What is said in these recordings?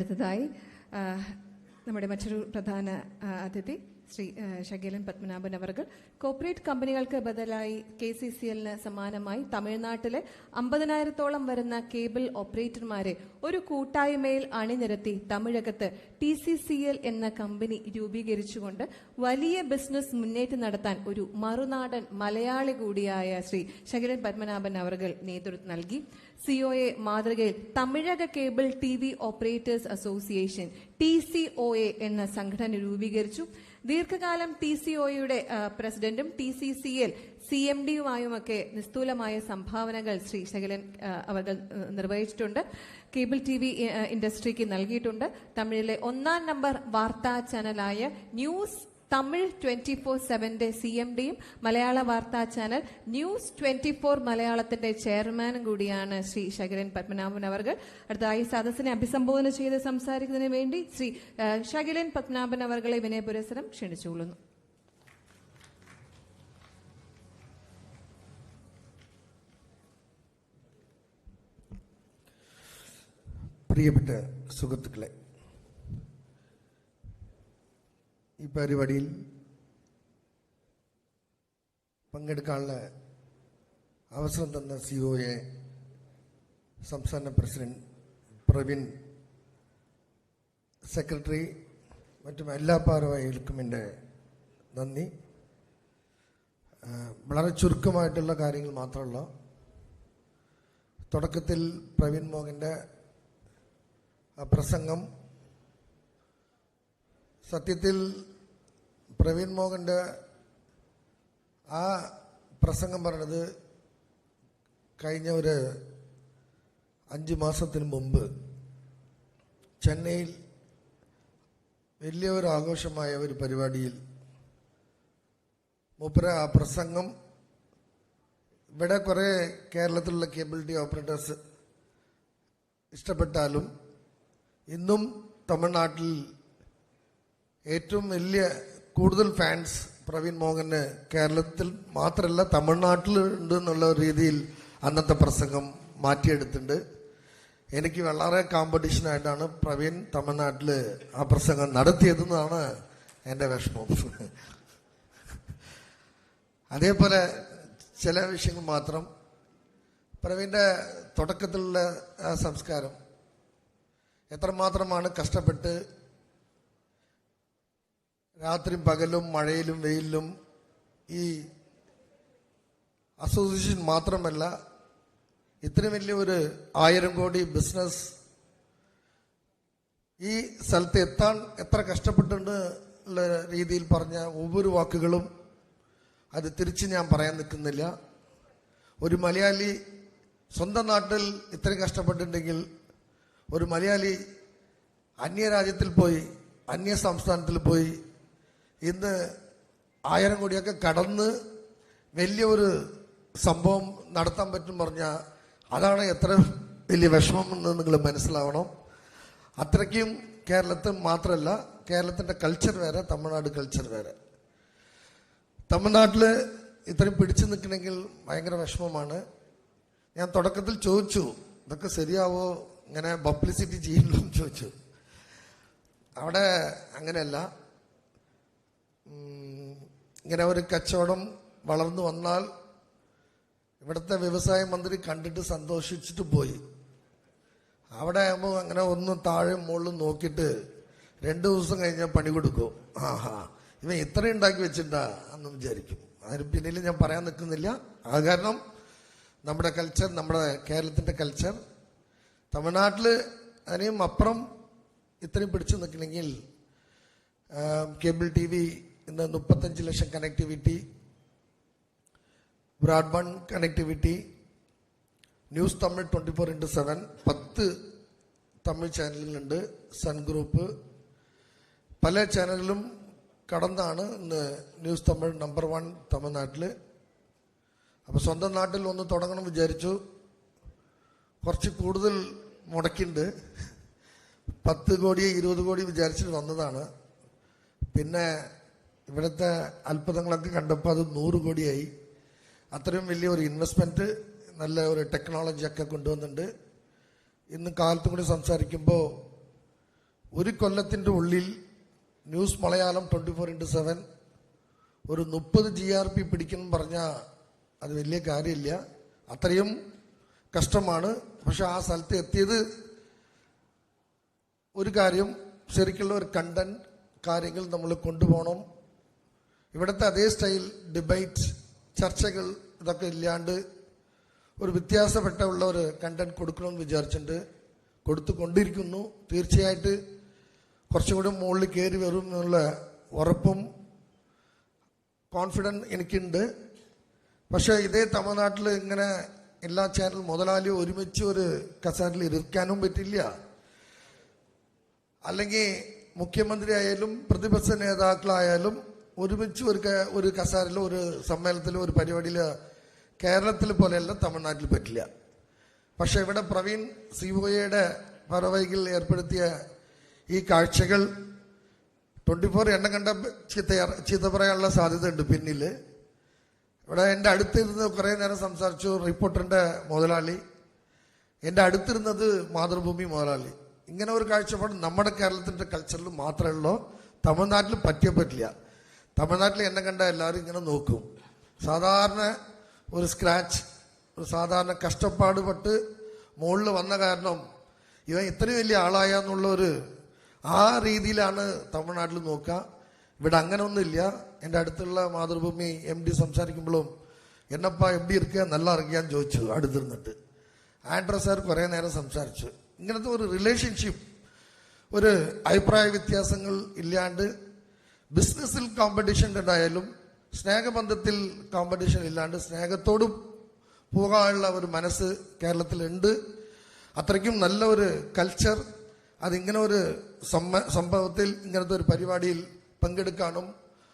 അടുത്തതായി നമ്മുടെ മറ്റൊരു പ്രധാന അതിഥി ശ്രീ ഷകീലൻ പത്മനാഭൻ അവർകൾ കോർപ്പറേറ്റ് കമ്പനികൾക്ക് ബദലായി KCCLന് സമാനമായി തമിഴ്നാട്ടിലെ 50,000-ഓളം വരുന്ന കേബിൾ ഓപ്പറേറ്റർമാരെ ഒരു കൂട്ടായ്മയിൽ അണിനിരത്തി തമിഴകത്ത് TCCL എന്ന കമ്പനി രൂപീകരിച്ചുകൊണ്ട് വലിയ ബിസിനസ് മുന്നേറ്റം നടത്താൻ ഒരു മറുനാടൻ മലയാളി കൂടിയായ ശ്രീ ഷകീലൻ പത്മനാഭൻ അവർകൾ നേതൃത്വം നൽകി. COA മാതൃകയിൽ Tamilaga cable TV operators association TCOA എന്ന സംഘടന രൂപീകരിച്ചു. ദീർഘകാലം TCOയുടെ പ്രസിഡന്റും TCCL CMD-യുമായുമൊക്കെ നിസ്തൂലമായ സംഭാവനകൾ ശ്രീ ഷകീലൻ അവർ നിർവഹിച്ചിട്ടുണ്ട്. കേബിൾ TV ഇൻഡസ്ട്രിക്ക് നൽകിയിട്ടുണ്ട്. തമിഴിലെ 1-ാം നമ്പർ വാർത്താ ചാനലായ ന്യൂസ് തമിഴ് 24/7 CMD-യും മലയാള വാർത്താ ചാനൽ ന്യൂസ് 24 മലയാളത്തിന്റെ ചെയർമാനും കൂടിയാണ് ശ്രീ ഷകീലൻ പത്മനാഭൻ അവർകൾ. അടുത്തതായി സദസ്സിനെ അഭിസംബോധന ചെയ്ത് സംസാരിക്കുന്നതിന് വേണ്ടി ശ്രീ ഷകീലൻ പത്മനാഭൻ അവർകളെ വിനയപുരസ്സരം ക്ഷണിച്ചുകൊള്ളുന്നു. പ്രിയപ്പെട്ട സുഹൃത്തുക്കളെ, ഈ പരിപാടിയിൽ പങ്കെടുക്കാനുള്ള അവസരം തന്ന COA സംസ്ഥാന പ്രസിഡന്റ് പ്രവീൺ, സെക്രട്ടറി, മറ്റും എല്ലാ ഭാരവാഹികൾക്കും എൻ്റെ നന്ദി. വളരെ ചുരുക്കമായിട്ടുള്ള കാര്യങ്ങൾ മാത്രമല്ല. തുടക്കത്തിൽ പ്രവീൺ മോഹൻ്റെ പ്രസംഗം, സത്യത്തിൽ പ്രവീൺ മോഹൻ്റെ ആ പ്രസംഗം പറഞ്ഞത് കഴിഞ്ഞ ഒരു 5 മാസത്തിന് മുമ്പ് ചെന്നൈയിൽ വലിയ ഒരു ആഘോഷമായ ഒരു പരിപാടിയിൽ മൂപ്പര ആ പ്രസംഗം ഇവിടെ കുറേ കേരളത്തിലുള്ള കേബിൾ TV ഓപ്പറേറ്റേഴ്സ് ഇഷ്ടപ്പെട്ടാലും ഇന്നും തമിഴ്നാട്ടിൽ ഏറ്റവും വലിയ കൂടുതൽ ഫാൻസ് പ്രവീൺ മോഹന് കേരളത്തിൽ മാത്രമല്ല തമിഴ്നാട്ടിൽ ഉണ്ട് എന്നുള്ള രീതിയിൽ അന്നത്തെ പ്രസംഗം മാറ്റിയെടുത്തിട്ടുണ്ട്. എനിക്ക് വളരെ കോമ്പറ്റീഷനായിട്ടാണ് പ്രവീൺ തമിഴ്നാട്ടിൽ ആ പ്രസംഗം നടത്തിയതെന്നാണ് എൻ്റെ വിഷമം. അതേപോലെ ചില വിഷയങ്ങൾ മാത്രം. പ്രവീണിൻ്റെ തുടക്കത്തിലുള്ള ആ സംസ്കാരം എത്രമാത്രമാണ് കഷ്ടപ്പെട്ട് രാത്രിയും പകലും മഴയിലും വെയിലും ഈ അസോസിയേഷൻ മാത്രമല്ല ഇത്രയും വലിയ ഒരു 1000 കോടി ബിസിനസ് ഈ സ്ഥലത്ത് എത്താൻ എത്ര കഷ്ടപ്പെട്ടുണ്ട് ഉള്ള രീതിയിൽ പറഞ്ഞ ഒவ்வொரு വാക്കുകളും അത് തിരിച്ച് ഞാൻ പറയാൻ നിൽക്കുന്നില്ല. ഒരു മലയാളി സ്വന്തം നാട്ടിൽ ഇത്രയും കഷ്ടപ്പെട്ടിട്ടുണ്ടെങ്കിൽ ഒരു മലയാളി അന്യരാജ്യത്തിൽ പോയി അന്യ സംസ്ഥാനത്തിൽ പോയി ഇന്ന് 1000 കോടിയൊക്കെ കടന്ന് വലിയ ഒരു സംഭവം നടത്താൻ പറ്റും പറഞ്ഞാൽ അതാണ് എത്ര വലിയ വിഷമം എന്ന് നിങ്ങൾ മനസ്സിലാവണം. അത്രയ്ക്കും കേരളത്തിൽ മാത്രമല്ല, കേരളത്തിൻ്റെ കൾച്ചർ വേറെ, തമിഴ്നാട് കൾച്ചർ വേറെ. തമിഴ്നാട്ടിൽ ഇത്രയും പിടിച്ചു നിൽക്കണമെങ്കിൽ ഭയങ്കര വിഷമമാണ്. ഞാൻ തുടക്കത്തിൽ ചോദിച്ചു ഇതൊക്കെ ശരിയാവോ, ഇങ്ങനെ പബ്ലിസിറ്റി ചെയ്യണോ എന്ന് ചോദിച്ചു. അവിടെ അങ്ങനെയല്ല. ഇങ്ങനെ ഒരു കച്ചവടം വളർന്നു വന്നാൽ ഇവിടുത്തെ വ്യവസായ മന്ത്രി കണ്ടിട്ട് സന്തോഷിച്ചിട്ട് പോയി. അവിടെ ആകുമ്പോൾ അങ്ങനെ ഒന്നും താഴെ മുകളിലും നോക്കിയിട്ട് 2 ദിവസം കഴിഞ്ഞാൽ പണി കൊടുക്കും. ആഹാ, ഇവൻ ഇത്രയും ഉണ്ടാക്കി വെച്ചിട്ടാ എന്നും വിചാരിക്കും. അതിന് പിന്നിൽ ഞാൻ പറയാൻ നിൽക്കുന്നില്ല. ആ കാരണം നമ്മുടെ കൾച്ചർ, നമ്മുടെ കേരളത്തിൻ്റെ കൾച്ചർ തമിഴ്നാട്ടിൽ അതിനെയും അപ്പുറം ഇത്രയും പിടിച്ചു നിൽക്കണമെങ്കിൽ കേബിൾ TV ഇന്ന് 35 ലക്ഷം connectivity, broadband connectivity, news Tamil 24/7 10 Tamil ചാനലുകളുണ്ട്, സൺ ഗ്രൂപ്പ്, പല ചാനലിലും കടന്നാണ് ഇന്ന് ന്യൂസ് തമിഴ് നമ്പർ 1 തമിഴ്നാട്ടിൽ. അപ്പോൾ സ്വന്തം നാട്ടിൽ ഒന്ന് തുടങ്ങണം വിചാരിച്ചു. കുറച്ച് കൂടുതൽ മുടക്കിണ്ട്. 10 കോടി 20 കോടി വിചാരിച്ചിട്ട് വന്നതാണ്. പിന്നെ ഇവിടുത്തെ അത്ഭുതങ്ങളൊക്കെ കണ്ടപ്പോൾ അത് 100 കോടിയായി. അത്രയും വലിയ ഒരു ഇൻവെസ്റ്റ്മെൻറ്റ്, നല്ല ഒരു ടെക്നോളജി ഒക്കെ കൊണ്ടുവന്നിട്ടുണ്ട്. ഇന്ന് കാലത്തും കൂടി സംസാരിക്കുമ്പോൾ ഒരു കൊല്ലത്തിൻ്റെ ഉള്ളിൽ ന്യൂസ് മലയാളം 24/7 ഒരു 30 GRP പിടിക്കണം പറഞ്ഞാൽ അത് വലിയ കാര്യമില്ല. അത്രയും കഷ്ടമാണ്. പക്ഷെ ആ സ്ഥലത്ത് എത്തിയത് ഒരു കാര്യം, ശരിക്കുള്ള ഒരു കണ്ടന്റ് കാര്യങ്ങൾ നമ്മൾ കൊണ്ടുപോകണം. ഇവിടുത്തെ അതേ സ്റ്റൈൽ ഡിബേറ്റ്, ചർച്ചകൾ ഇതൊക്കെ ഇല്ലാണ്ട് ഒരു വ്യത്യാസപ്പെട്ട ഉള്ള ഒരു കണ്ടന്റ് കൊടുക്കണമെന്ന് വിചാരിച്ചിട്ടുണ്ട്. കൊടുത്തുകൊണ്ടിരിക്കുന്നു. തീർച്ചയായിട്ട് കുറച്ചും കൂടി മുകളിൽ കയറി വരും എന്നുള്ള ഉറപ്പും കോൺഫിഡൻസ് എനിക്കുണ്ട്. പക്ഷേ ഇതേ തമിഴ്നാട്ടിൽ ഇങ്ങനെ എല്ലാ ചാനൽ മുതലാളിയും ഒരുമിച്ച് ഒരു കസേരയിൽ ഇരിക്കാനും പറ്റില്ല. അല്ലെങ്കിൽ മുഖ്യമന്ത്രി ആയാലും പ്രതിപക്ഷ നേതാക്കളായാലും ഒരുമിച്ച് ഒരു കസേരയിലോ ഒരു സമ്മേളനത്തിലോ ഒരു പരിപാടിയിൽ കേരളത്തിൽ പോലെയല്ല തമിഴ്നാട്ടിൽ പറ്റില്ല. പക്ഷെ ഇവിടെ പ്രവീൺ COAയുടെ ഭാരവാഹികൾ ഏർപ്പെടുത്തിയ ഈ കാഴ്ചകൾ 24 എണ്ണം കണ്ട ചീത്ത പറയാനുള്ള സാധ്യതയുണ്ട് പിന്നിൽ. ഇവിടെ എൻ്റെ അടുത്തിരുന്ന് കുറേ നേരം സംസാരിച്ചു റിപ്പോർട്ടറിൻ്റെ മുതലാളി, എൻ്റെ അടുത്തിരുന്നത് മാതൃഭൂമി മുതലാളി. ഇങ്ങനെ ഒരു കാഴ്ചപ്പാട് നമ്മുടെ കേരളത്തിൻ്റെ കൾച്ചറിൽ മാത്രമേ ഉള്ളൂ. തമിഴ്നാട്ടിൽ പറ്റില്ല. തമിഴ്നാട്ടിൽ എന്നെ കണ്ട എല്ലാവരും ഇങ്ങനെ നോക്കും. സാധാരണ ഒരു സ്ക്രാച്ച്, ഒരു സാധാരണ കഷ്ടപ്പാട് പെട്ട് മുകളിൽ വന്ന കാരണം ഇവൻ ഇത്രയും വലിയ ആളായെന്നുള്ളൊരു ആ രീതിയിലാണ് തമിഴ്നാട്ടിൽ നോക്കുക. ഇവിടെ അങ്ങനെ ഒന്നുമില്ല. എൻ്റെ അടുത്തുള്ള മാതൃഭൂമി MD സംസാരിക്കുമ്പോഴും എന്നപ്പാ MD ഇരിക്കുക നല്ല ഇറങ്ങിയാന്ന് ചോദിച്ചു അടുത്തിരുന്നിട്ട്. ആൻഡ്രോ സാർ കുറേ നേരം സംസാരിച്ചു. ഇങ്ങനത്തെ ഒരു റിലേഷൻഷിപ്പ്, ഒരു അഭിപ്രായ വ്യത്യാസങ്ങൾ ഇല്ലാണ്ട് ബിസിനസ്സിൽ കോമ്പറ്റീഷൻ ഉണ്ടായാലും സ്നേഹബന്ധത്തിൽ കോമ്പറ്റീഷൻ ഇല്ലാണ്ട് സ്നേഹത്തോടും പോകാനുള്ള ഒരു മനസ്സ് കേരളത്തിലുണ്ട്. അത്രയ്ക്കും നല്ല ഒരു കൾച്ചർ. അതിങ്ങനെ ഒരു സംഭവത്തിൽ ഇങ്ങനത്തെ ഒരു പരിപാടിയിൽ പങ്കെടുക്കാനും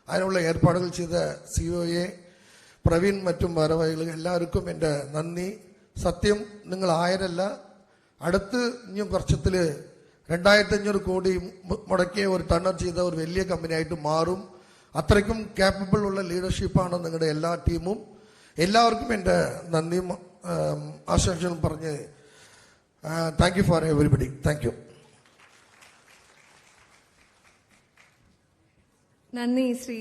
അതിനുള്ള ഏർപ്പാടുകൾ ചെയ്ത COA, പ്രവീൺ, മറ്റും ഭാരവാഹികൾ എല്ലാവർക്കും എൻ്റെ നന്ദി. സത്യം നിങ്ങൾ ആയിരല്ല, അടുത്ത് ഇനിയും വർഷത്തിൽ 2500 കോടി മുടക്കിയ ഒരു ടണ്ണർ ചെയ്ത ഒരു വലിയ കമ്പനിയായിട്ട് മാറും. അത്രയ്ക്കും ക്യാപ്പബിൾ ഉള്ള ലീഡർഷിപ്പാണ് നിങ്ങളുടെ എല്ലാ ടീമും. എല്ലാവർക്കും എൻ്റെ നന്ദിയും ആശംസകളും പറഞ്ഞ് thank you for everybody. Thank you. നന്ദി ശ്രീ